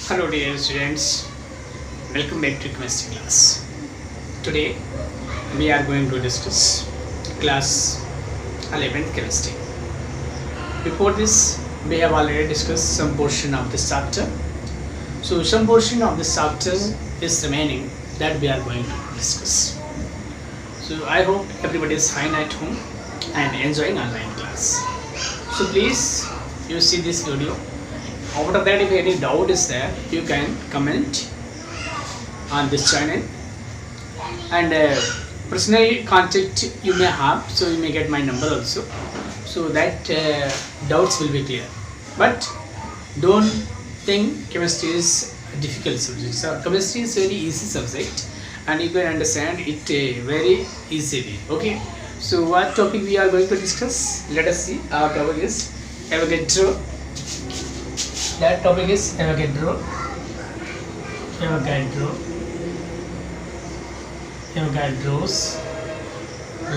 Hello dear students, welcome back to chemistry class. Today we are going to discuss class 11th chemistry. Before this we have already discussed some portion of this chapter. So some portion of this chapter is remaining that we are going to discuss. So I hope everybody is fine at home and enjoying online class. So please you see this video. After that, if any doubt is there, you can comment on this channel, and personal contact you may have, so you may get my number also, so that doubts will be clear. But don't think chemistry is a difficult subject. So chemistry is very easy subject and you can understand it very easily. Okay, so what topic we are going to discuss? Let us see. Our topic is Avogadro. That topic is Avogadro's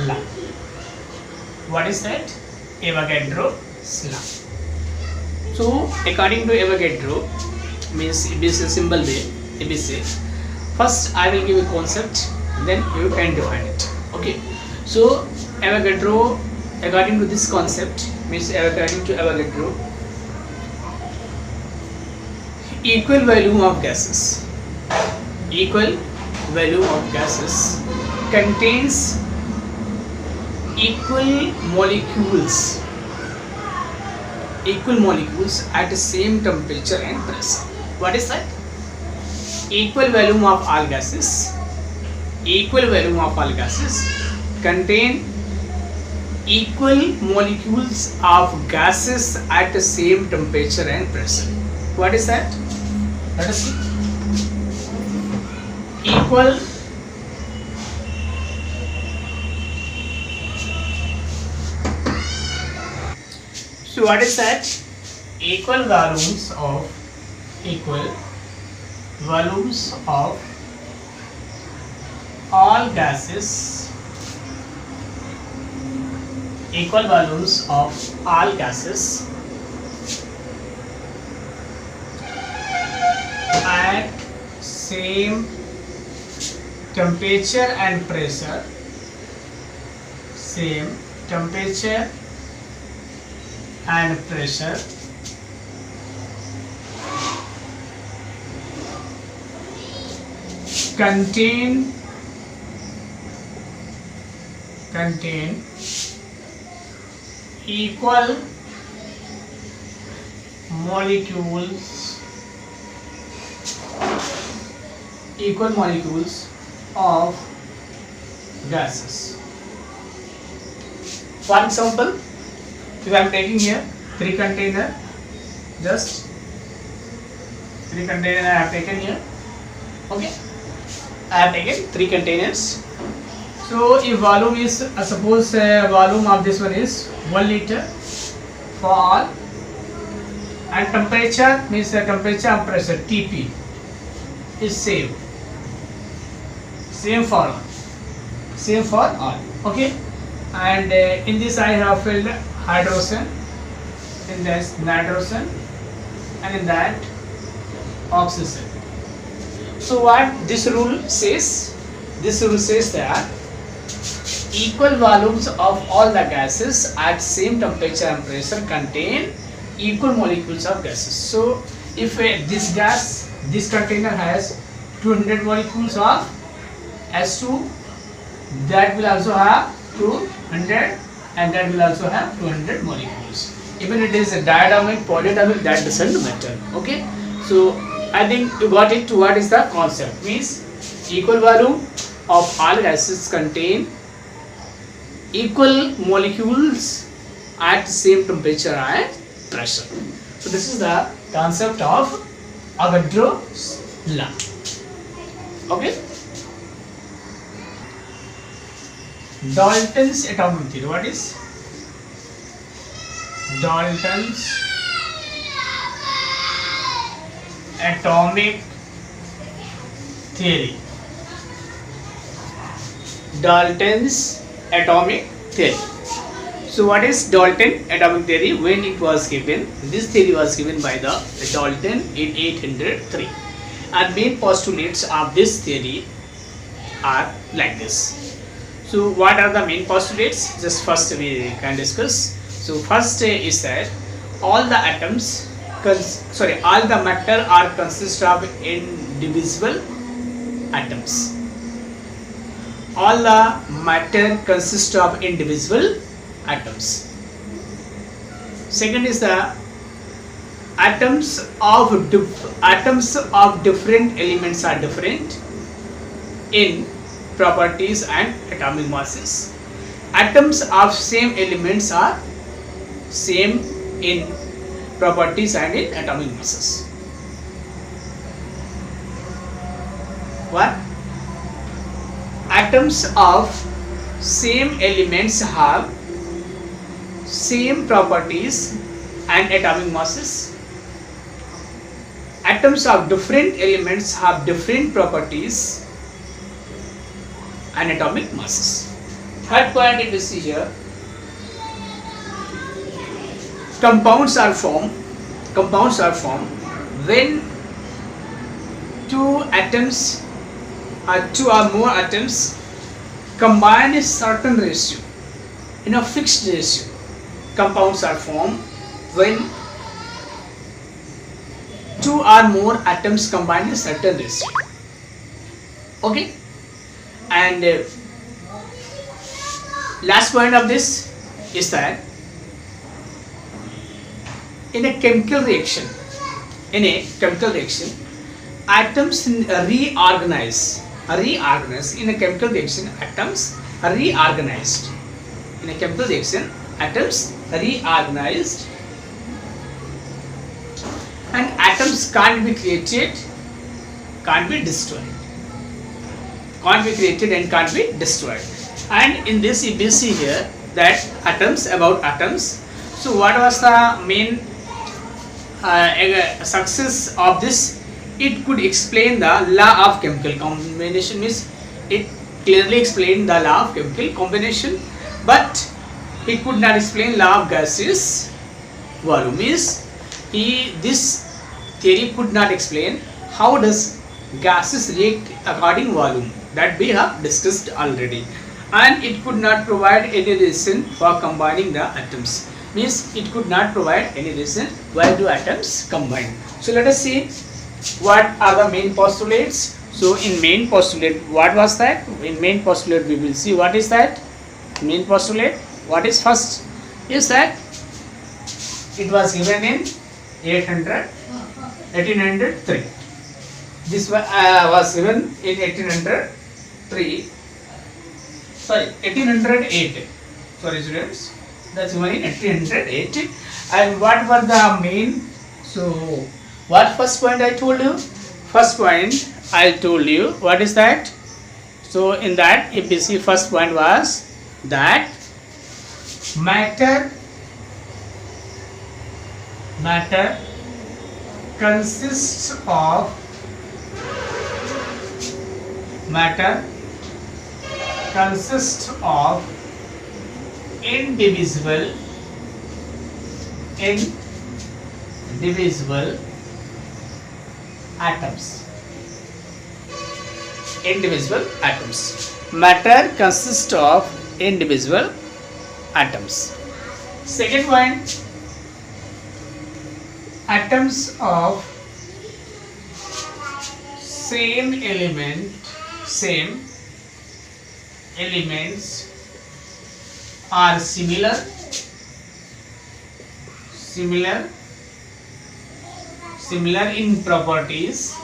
law. What is that? Avogadro's law. So according to Avogadro, means ABC symbol way, ABC. First I will give a concept, then you can define it. Okay. So Avogadro, according to this concept, means according to Avogadro, equal volume of gases contains equal molecules at the same temperature and pressure. What is that? Equal volume of all gases contain equal molecules of gases at the same temperature and pressure. What is that? Let us see. Equal so what is that? Equal volumes of all gases, at same temperature and pressure, contain equal molecules of gases. For example, if I am taking here 3 container, just 3 container I have taken here. Okay, I have taken 3 containers. So if volume is suppose volume of this one is 1 liter for all, and temperature means the temperature and pressure TP is same for all. Okay, and in this I have filled hydrogen, in this nitrogen, and in that oxygen. So what this rule says? This rule says that equal volumes of all the gases at same temperature and pressure contain equal molecules of gases. So if this container has 200 molecules of H2, that will also have 200, and that will also have 200 molecules. Even it is a diatomic, polyatomic, that doesn't matter. Okay, so I think you got it. What is the concept? Means equal volume of all gases contain equal molecules at same temperature and pressure. So this is the concept of Avogadro's law. Okay. Dalton's atomic theory. What is Dalton's atomic theory? Dalton's atomic theory. So what is Dalton atomic theory? When it was given, this theory was given by the Dalton in 803. And main postulates of this theory are like this. So what are the main postulates? Just first we can discuss. So first is that all the atoms, all the matter are consist of indivisible atoms. All the matter consists of indivisible atoms. Second is the atoms of different elements are different in properties and atomic masses. Atoms of same elements are same in properties and in atomic masses. What? Atoms of same elements have same properties and atomic masses. Atoms of different elements have different properties and atomic masses. Third point, if you see here, compounds are formed when two or more atoms combine a certain ratio in a fixed ratio. Compounds are formed when two or more atoms combine a certain ratio. Okay, and last point of this is that in a chemical reaction, atoms reorganize. In a chemical reaction, atoms are reorganized. In a chemical reaction, atoms are reorganized, and atoms can't be created, can't be destroyed. Can't be created and can't be destroyed. And in this, if we see here that atoms, about atoms. So what was the main success of this? It could explain the law of chemical combination, means it clearly explained the law of chemical combination, but it could not explain law of gaseous volume. Means this theory could not explain how does gases react according to volume, that we have discussed already, and it could not provide any reason for combining the atoms. Means it could not provide any reason why do atoms combine. So let us see what are the main postulates. So in main postulate, what was that? In main postulate we will see what is that. Main postulate, what is first is that it was given in 1803. This was given in 1808. Sorry students, that's given in 1808. And what were the main? So what first point I told you? First point I told you, what is that? So in that, if you see, first point was that matter consists of indivisible atoms. Indivisible atoms. Matter consists of indivisible atoms. Second point, atoms of same elements are similar in properties,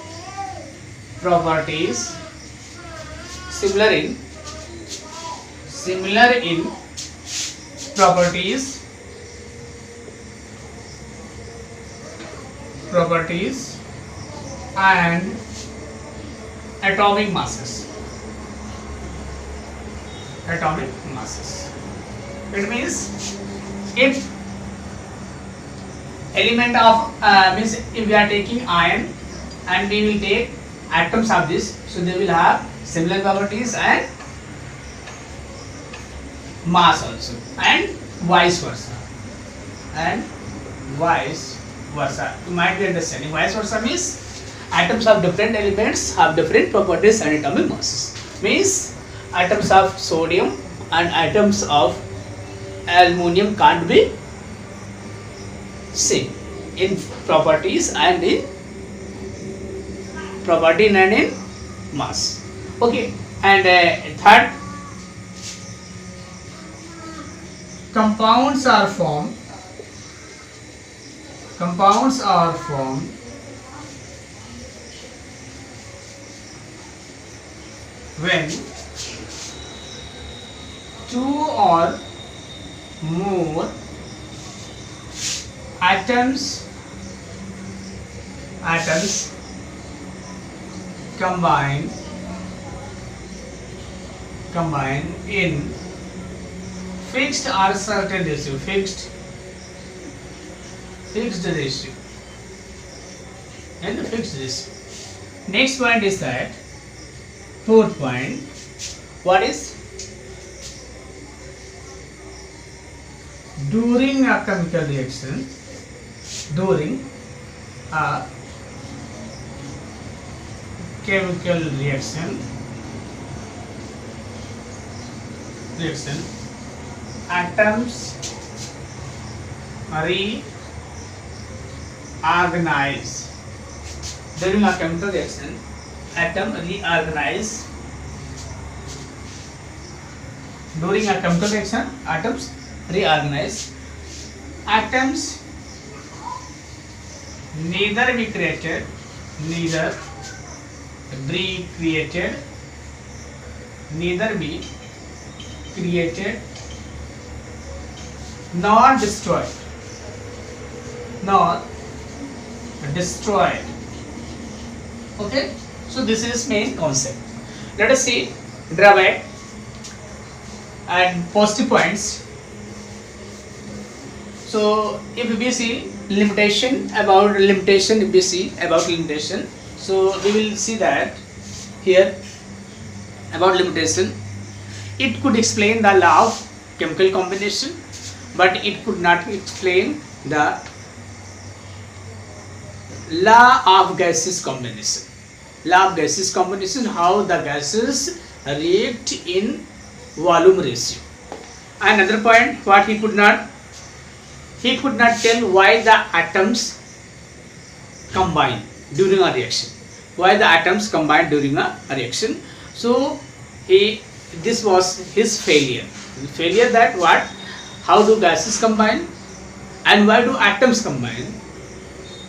similar in properties and atomic masses. It means if element of means if we are taking iron and we will take atoms of this, so they will have similar properties and mass also, and vice versa, and vice versa. You might be understanding. Vice versa means atoms of different elements have different properties and atomic masses. Means atoms of sodium and atoms of aluminum can't be same in properties and in mass. Okay, and third, compounds are formed when two or more atoms combine in fixed or certain ratio, fixed ratio, and the fixed ratio. Next point is that, fourth point, what is during a chemical reaction, atoms reorganize. During a chemical reaction, atom reorganize. During a chemical reaction, atoms reorganize. Atoms neither be created nor destroyed. Okay, so this is main concept. Let us see drawback and positive points. So if we see limitation, so we will see that here about limitation. It could explain the law of chemical combination, but it could not explain the law of gaseous combination. How the gases react in volume ratio. Another point, what he could not tell why the atoms combine during a reaction. So this was his failure. That how do gases combine and why do atoms combine?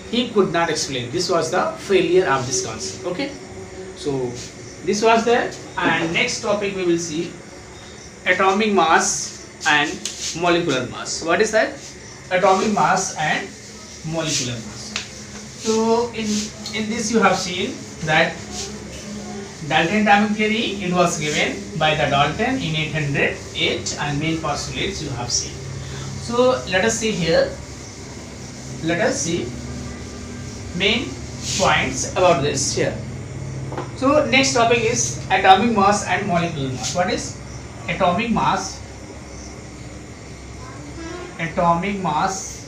He could not explain. This was the failure of this concept. Okay, so this was there. And next topic we will see atomic mass and molecular mass. What is that? Atomic mass and molecular mass. So in this you have seen that Dalton atomic theory, it was given by the Dalton in 1808, and main postulates you have seen. So let us see here. Main points about this here. So next topic is atomic mass and molecular mass. What is atomic mass? Atomic mass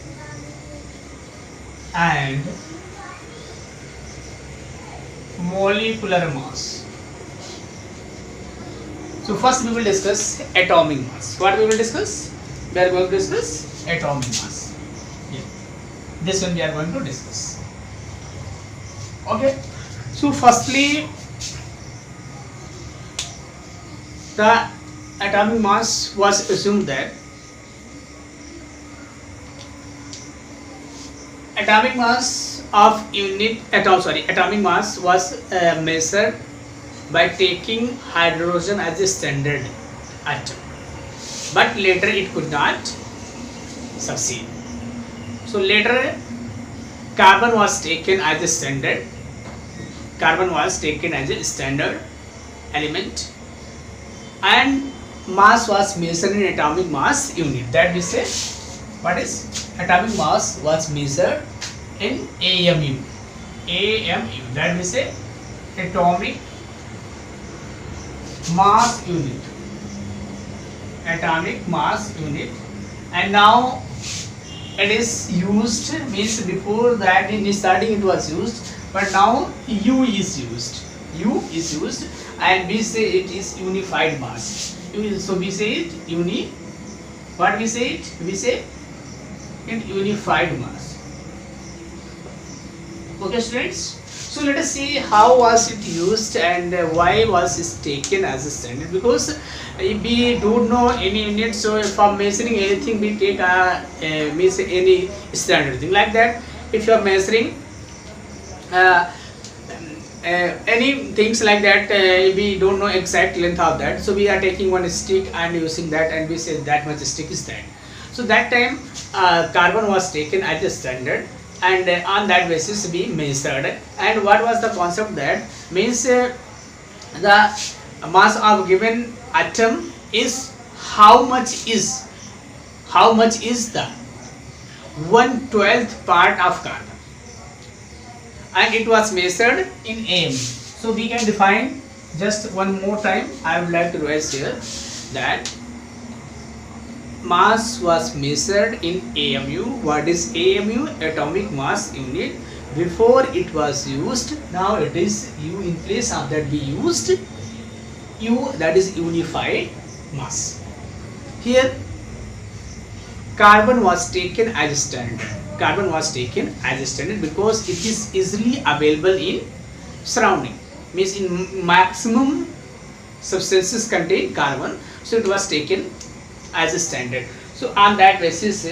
and molecular mass. So first we will discuss atomic mass. What we will discuss? We are going to discuss atomic mass. Yeah. This one we are going to discuss. Okay. So firstly, the atomic mass was assumed that atomic mass was measured by taking hydrogen as a standard atom, but later it could not succeed. So later carbon was taken as a standard element, and mass was measured in atomic mass unit. That we say, what is atomic mass was measured in AMU. That we say atomic mass unit. and now it is used, means before that in starting it was used, but now U is used. U is used, and we say it is unified mass. So we say it what we say it? We say it unified mass. Okay, students. So let us see how was it used and why was it taken as a standard. Because if we don't know any unit, so for measuring anything we take means any standard thing like that. If you are measuring any things like that, we don't know exact length of that, so we are taking one stick and using that, and we say that much stick is that. So that time carbon was taken as a standard, and on that basis we measured. And what was the concept? That means the mass of given atom is how much is the 1/12th part of carbon, and it was measured in AMU. So we can define just one more time. I would like to write here that mass was measured in AMU. What is AMU? Atomic mass unit. Before it was used, now it is U. In place of that we used U, that is unified mass. Here carbon was taken as a standard. Carbon was taken as a standard because it is easily available in surrounding, means in maximum substances contain carbon, so it was taken as a standard. So on that basis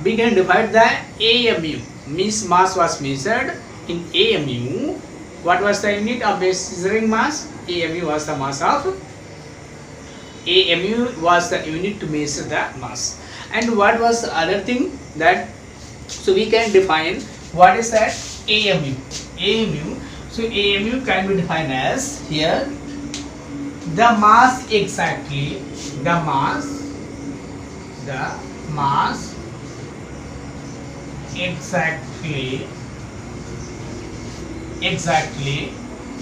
we can divide the AMU, means mass was measured in AMU. What was the unit of measuring mass? AMU was the mass of AMU was the unit to measure the mass. And what was the other thing? That so we can define what is that? AMU. AMU. So AMU can be defined as here the mass exactly, the mass exactly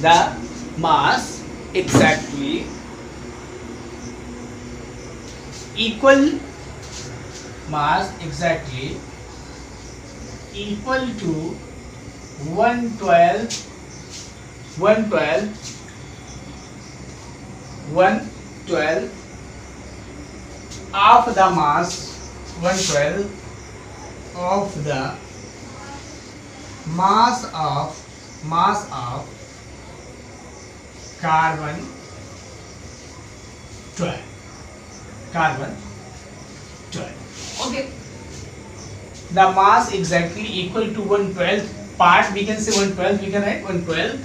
the mass exactly equal mass exactly equal to 1/12 of the mass, 1/12 of the mass of carbon 12. Okay, the mass exactly equal to 1/12 part, we can say 1/12, we can write 1/12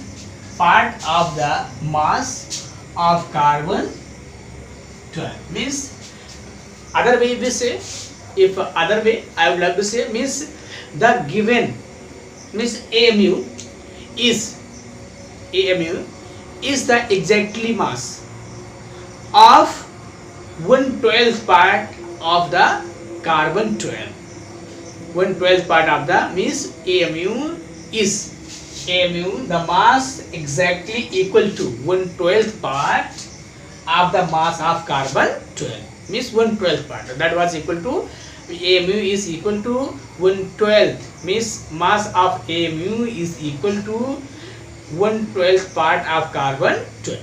part of the mass of carbon 12. Means other way we say, if other way I would like to say, means the given, means AMU is the exactly mass of 1/12 part of the carbon 12. 1/12 part of the means AMU is the mass exactly equal to 1/12 part of the mass of carbon 12, means 1/12 part, that was equal to AMU is equal to 1/12, means mass of AMU is equal to 1/12 part of carbon 12.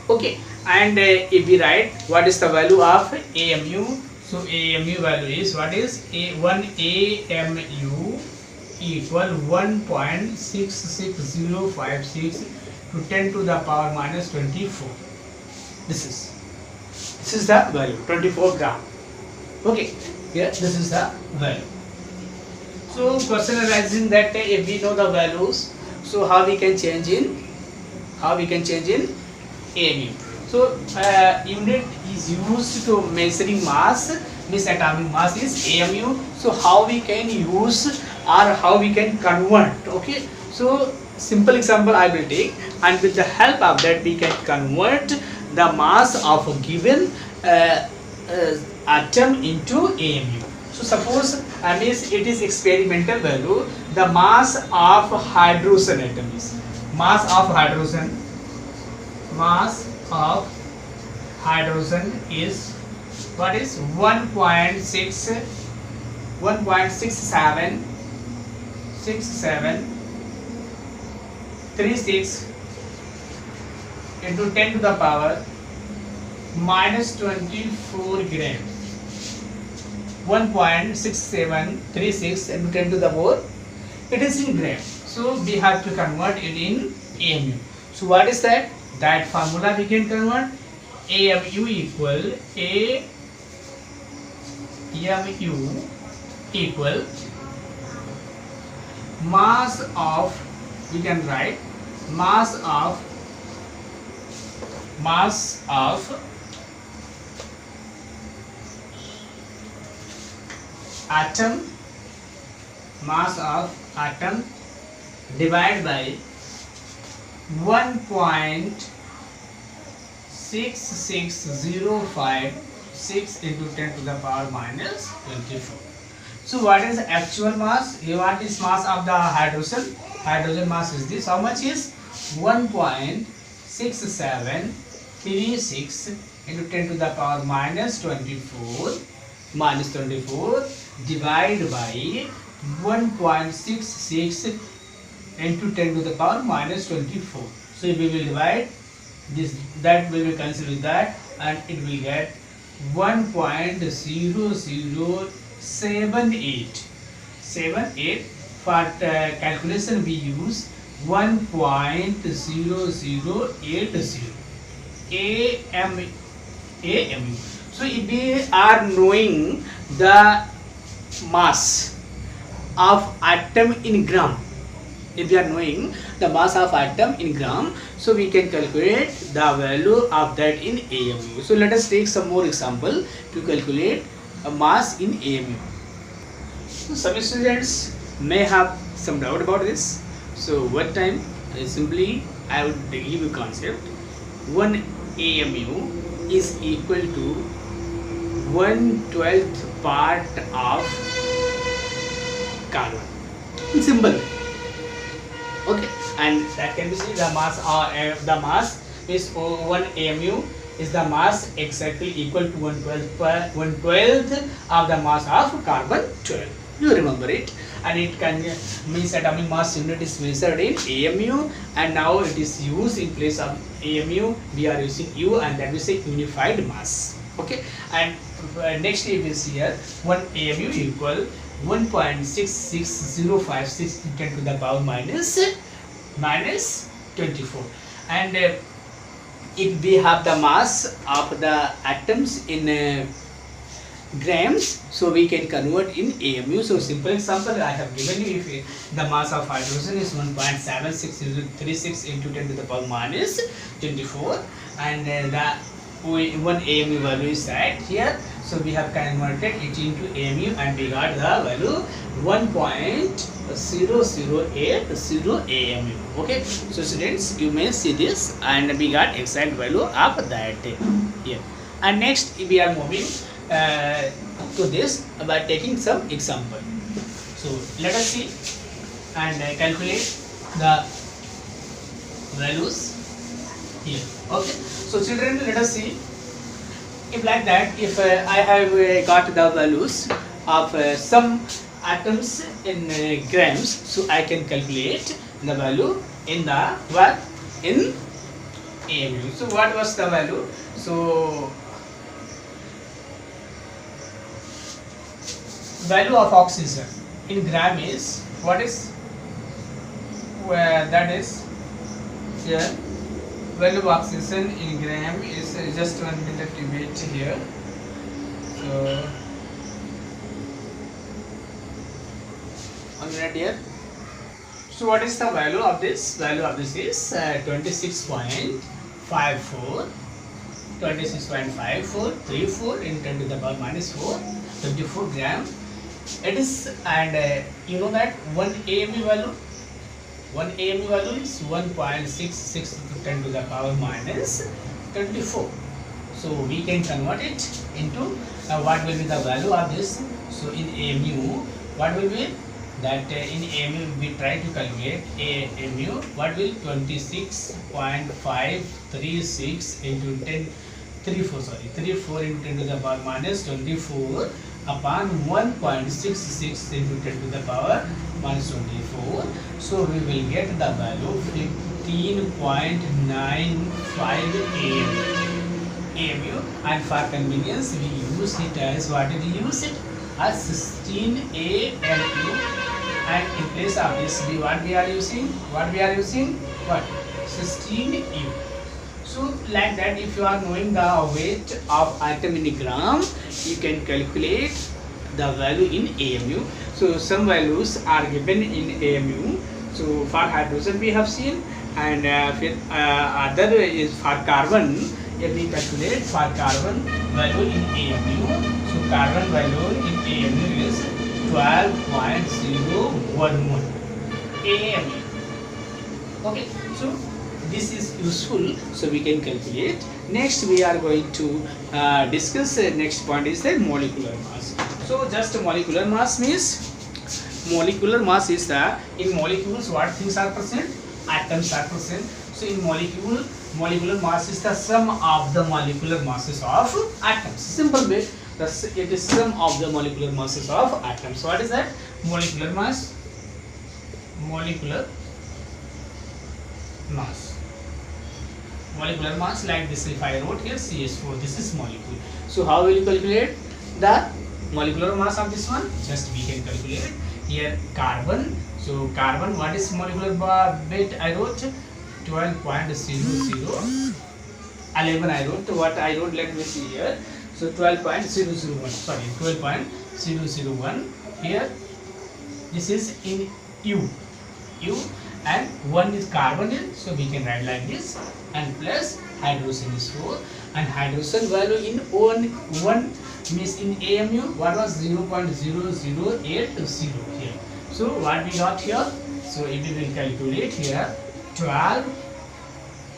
Okay, and if we write what is the value of AMU, so AMU value is what is 1 AMU equal 1.66056 to 10 to the power minus 24. This is the value, 24 gram. Okay, here this is the value. So question arises that if we know the values, so how we can change in AMU. So unit is used to measuring mass, means atomic mass is AMU. So how we can use or how we can convert? Okay, so simple example I will take, and with the help of that we can convert the mass of a given atom into AMU. So suppose means it is experimental value, the mass of hydrogen atom is mass of hydrogen is What is 1.6 1.67 36 into 10 to the power minus 24 gram. 1.6736 into 10 to the power, it is in gram. So we have to convert it in AMU. So what is that? That formula we can convert. AMU equal mass of, we can write mass of atom, divided by 1.6605 into 10 to the power minus 24. So what is the actual mass? What is mass of the hydrogen? Hydrogen mass is this. How much is 1.6736 into 10 to the power minus 24 divided by 1.66 into 10 to the power minus 24. So we will divide this, that we will cancel with that, and it will get 1.0078. For calculation we use 1.0080 AMU. So if we are knowing the mass of atom in gram, if we are knowing the mass of atom in gram, so we can calculate the value of that in AMU. So let us take some more example to calculate a mass in AMU. So some students may have some doubt about this. So what time? Simply I would give you concept. 1 AMU is equal to 1/12 part of carbon. In simple way. Okay, and that can be seen the mass is 1 AMU is the mass exactly equal to 1/12 of the mass of carbon 12. You remember it, and it can means atomic mass unit is measured in AMU, and now it is used in place of AMU. We are using U, and that is a unified mass. Okay, and next if is here 1 AMU equal 1.66056 10 to the power minus 24, and if we have the mass of the atoms in grams, so we can convert in AMU. So simple example I have given you. If the mass of hydrogen is 1.7636 into 10 to the power minus 24, and the 1 AMU value is set here, so we have converted it into AMU, and we got the value 1.0080 AMU. Okay, so students, you may see this, and we got exact value of that here. And next we are moving to this by taking some example. So let us see and calculate the values here. Okay, so children, let us see. If like that, if I have got the values of some atoms in grams, so I can calculate the value in the what in AMU. So what was the value? So value of oxygen in gram is what is, where that is here. Value of oxygen in gram is just 1 minute to wait here. So 1 minute here. So what is the value of this? Value of this is 26.54 34 in 10 to the power minus 4, 24 gram. It is, and you know that 1 AMU value. 1 AMU value is 1.66 to 10 to the power minus 24. So we can convert it into what will be the value of this. So in AMU, what will be that in AMU we try to calculate AMU. What will 26.536 into 10 34 into 10 to the power minus 24 upon 1.66 into 10 to the power minus 24. So we will get the value 15.95 AMU, and for convenience we use it as what we use it as 16 AMU, and in place of this what we are using 16 U. So like that, if you are knowing the weight of atom in gram, you can calculate the value in AMU. So some values are given in AMU. So for hydrogen we have seen, and other is for carbon. If we calculate for carbon value in AMU, so carbon value in AMU is 12.011 AMU. Okay, so this is useful, so we can calculate. Next we are going to discuss next point is the molecular mass. So just molecular mass means, molecular mass is the, in molecules what things are present, atoms are present. So in molecular mass is the sum of the molecular masses of atoms. Simple way, it is sum of the molecular masses of atoms. What is that? Molecular mass. Molecular mass, like this. If I wrote here CH4, this is molecule. So how will you calculate the molecular mass of this one? Just we can calculate here carbon. So carbon, what is molecular weight? I wrote 12.0011. I wrote what I wrote. Let me see here. So 12.001. Sorry, 12.001. Here this is in U, and 1 is carbon in, so we can write like this, and plus hydrogen is 4, and hydrogen value in 1 means in AMU what was 0.0080 here. So what we got here? So if we will calculate here 12,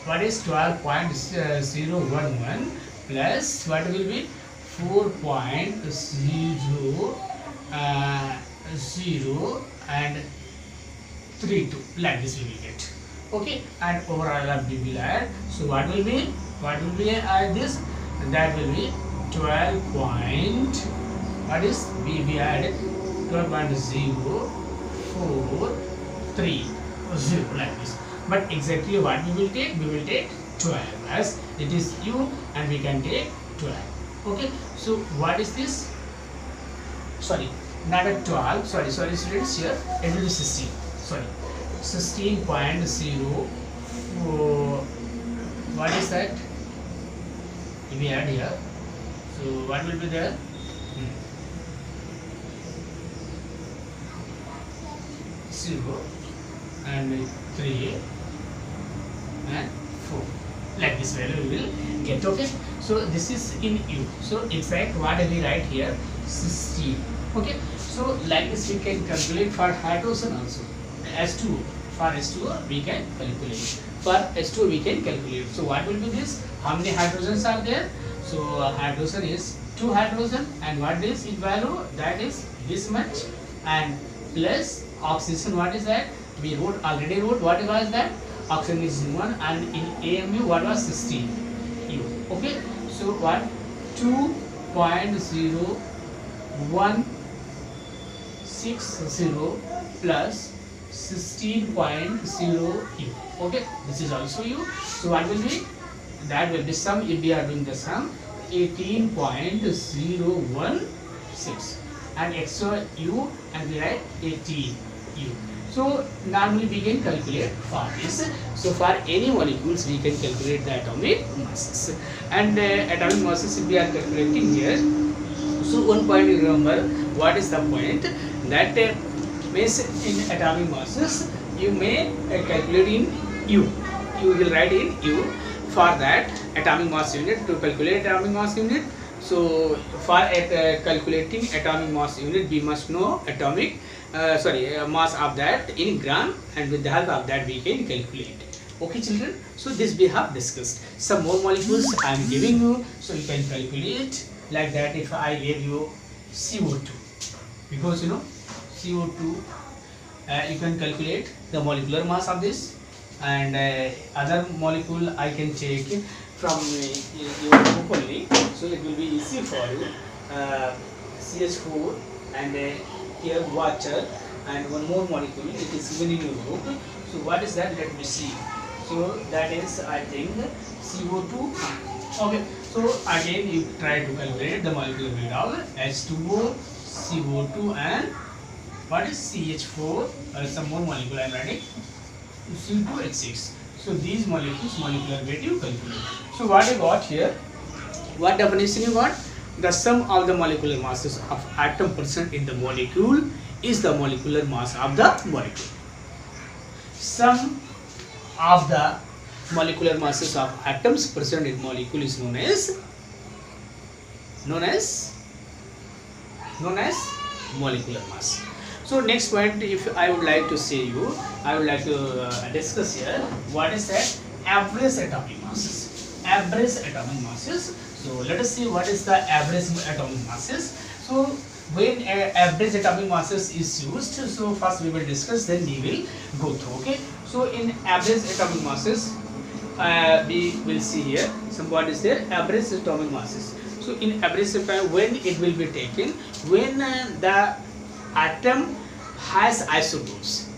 what is 12.011 plus what will be 4.00 and 32, like this we will get. Okay, and overall we will add. So what will be this? That will be 12 point, what is we added 12.0430 like this. But exactly what we will take? We will take 12, as it is U, and we can take 12. Okay, so what is this? Sorry, not a 12. Sorry students, here it will be 16. Sorry, 16.0. What is that? If we add here, so what will be there? 0 and 3 and 4. Like this value we will get. Okay, so this is in U. So exact what we write here 16. Okay, so like this we can calculate for hydrogen also. S2, for S2 we can calculate. For S2 we can calculate. So what will be this? How many hydrogens are there? So hydrogen is 2 hydrogen, and what is its value? That is this much, and plus oxygen. What is that? We already wrote what was that? Oxygen is 1, and in AMU what was 16 U. Okay, so what? 2.0160 plus 16.0 U. Okay, this is also U. So what will be? That will be sum. If we are doing the sum, 18.016, and extra U, and we write 18 U. So normally we can calculate for this. So for any molecules we can calculate the atomic masses, and atomic masses if we are calculating here. So one point you remember, what is the point? That means in atomic masses you may calculate in U. You will write in U. For that atomic mass unit, to calculate atomic mass unit, so for calculating atomic mass unit we must know atomic mass of that in gram, and with the help of that we can calculate. Okay children, so this we have discussed. Some more molecules I am giving you, so you can calculate like that. If I gave you CO2, because you know CO2, you can calculate the molecular mass of this, and other molecule I can take from your book only, so it will be easy for you. CH4 and here water and one more molecule, it is given in your book. So what is that? Let me see. So that is, I think, CO2. Okay, so again you try to calculate the molecular weight of H2O, CO2 and what is CH4, some more molecule I am writing, C2H6. So these molecules, molecular weight you calculate. So what you got here, what definition you got? The sum of the molecular masses of atom present in the molecule is the molecular mass of the molecule. Sum of the molecular masses of atoms present in molecule is known as molecular mass. So next point, if I would like to say you, I would like to discuss here what is that average atomic masses. Average atomic masses. So let us see what is the average atomic masses. So when average atomic masses is used, so first we will discuss, then we will go through. Okay. So in average atomic masses, we will see here some what is there average atomic masses. So in average when it will be taken when the atom has isotopes.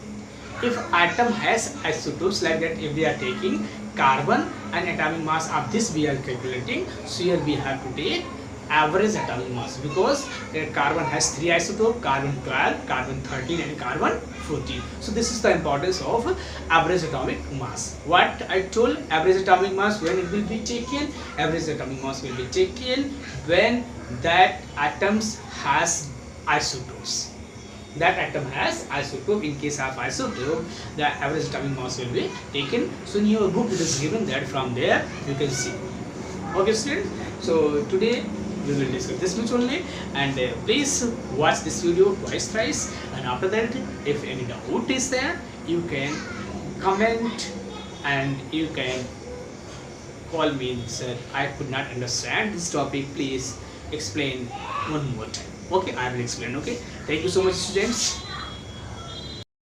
If atom has isotopes like that, if we are taking carbon and atomic mass of this we are calculating, so here we have to take average atomic mass, because carbon has 3 isotopes, carbon 12, carbon 13 and carbon 14. So this is the importance of average atomic mass. What I told, average atomic mass when it will be taken, average atomic mass will be taken when that atoms has isotopes. That atom has isotope. In case of isotope, the average atomic mass will be taken. So in your book it is given that, from there you can see. Okay students, so today we will discuss this much only, and please watch this video twice, thrice, and after that if any doubt is there, you can comment and you can call me, sir, I could not understand this topic, please explain one more time. Okay, I will explain. Okay, thank you so much students.